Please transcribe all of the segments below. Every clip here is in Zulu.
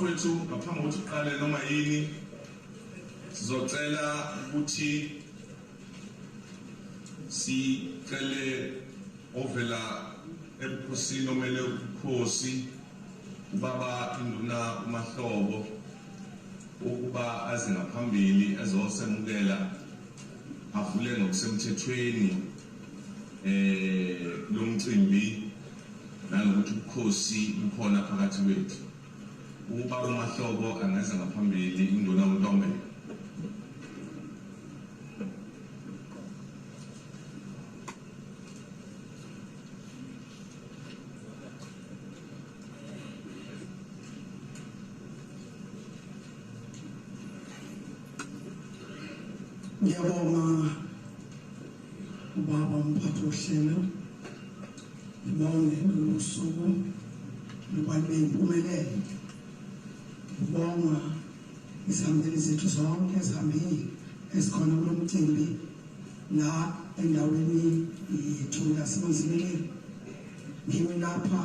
bafowethu ngaphambi kokuthi uqale noma yini sizocela ukuthi sicele ovela ebukhosini omele ubukhosi ubaba induna uMahlobo ukuba aze ngaphambili azosemukela avule ngokusemthethweni lo mcimbi nanokuthi ubukhosi bukhona phakathi kwethu. Ubaba uMahlobo angeza ngaphambili induna uNtombela. Ngiyabonga ubaba umphathi wohlelo ngibonge usuku lubalwe impumelelo ngibonga izihambeli zethu zonke ezihambile esikhona kulo mcimbi la endaweni yethu yaseMzimleni. Ngimi lapha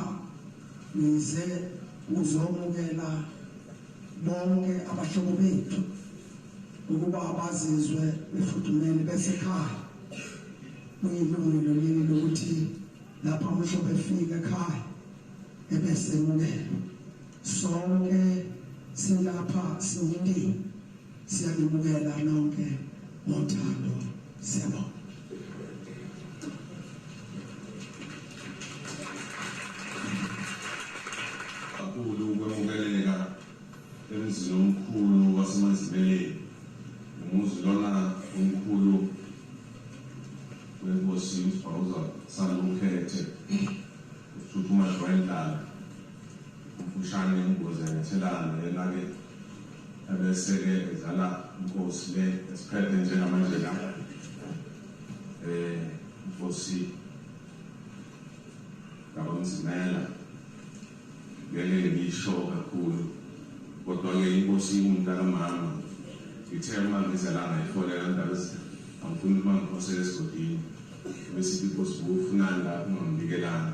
ngize uzomukela bonke abahlobo bethu ukuba abazizwe befudumele besekhaya. Kuyilungelo lini lokuthi lapha umhlobo efika ekhaya ebesemukela. Sonke silapha singumndeni siyalimukela nonke ngothando. Siyabonga. Kakhulu ukwemukeleka emzini omkhulu waseMzimleni. Umuzi lona omkhulu wenkosi uSibawuza Salukhethe uSuthuma Dwendlala umfushane ingozi yethelana yena-ke ebese-ke edlala inkosi le esiphethe njengamanje la inkosi kaMzimela ngeke ngisho kakhulu kodwa-ke inkosi umntakamama ithe uma ngizelanga ifolela indaba angifuni uma ngiphosele esigodini bese inkosi bufunani la ungambikelana.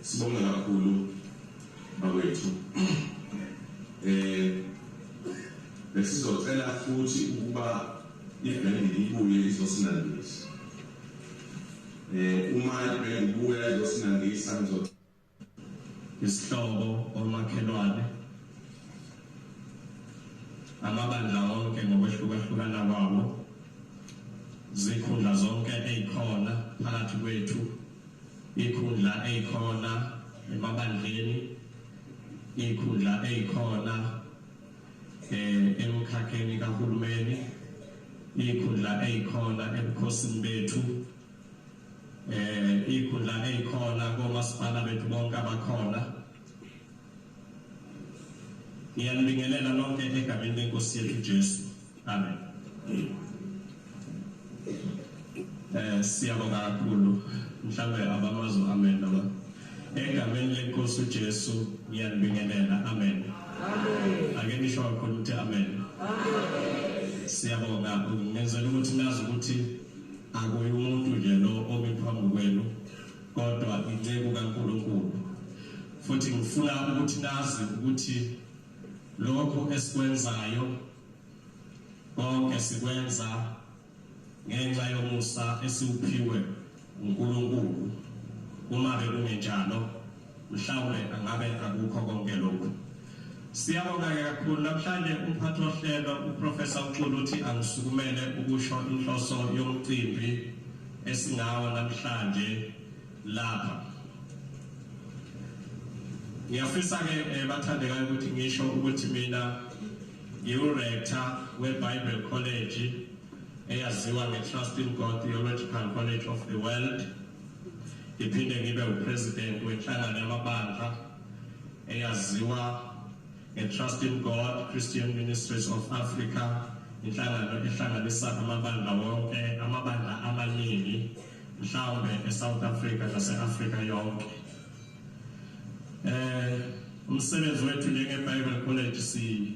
Sibonge kakhulu bakwethu. Besizocela futhi ukuba ibhendi ibuye izosinandisa. Uma ibhendi ibuye izosinandisa ngizothi isihlobo omakhelwane amabandla wonke ngokwehlukahlukana kwawo zikhundla zonke ezikhona phakathi kwethu ikhundla ezikhona emabandleni ikhundla ezikhona emkhakheni kahulumeni ikhundla ezikhona ebukhosini bethu ikhundla ezikhona komasipala bethu bonke abakhona. Ngiyalibingelela lonke egameni lenkosi yethu Jesu. Amen. Siyabonga kakhulu mhlawumbe abamazwe amen noma egameni lenkosi uJesu ngiyalibingelela. Amen. Amen. Ake nisho kakhulu ukuthi amen. Amen. Siyabonga ngenzela ukuthi nazi ukuthi akuyi umuntu nje lo omi phambi kwenu kodwa incebo kaNkulunkulu. Futhi ngifuna ukuthi nazi ukuthi lokho esikwenzayo konke sikwenza ngenxa yomusa esiuphiwe uNkulunkulu. Uma bekungenjalo mhlawumbe angabe akukho konke lokho. Siyabonga kakhulu namhlanje umphathi wohlelo uProfessor uXulu uthi angisukumele ukusho inhloso yomcimbi esingawo namhlanje lapha. Ngiyafisa-ke bathandekayo ukuthi ngisho ukuthi mina ngiu-rector we-Bible College eyaziwa nge-Trust in God Theological College of the World. Ngiphinde ngibe upresident wenhlangano yamabandla eyaziwa nge-Trust in God Christian Ministries of Africa, inhlangano ehlanganisa amabandla wonke, amabandla amaningi mhlawumbe eSouth Africa nase-Africa yonke. Umsebenzi wethu njenge-Bible College si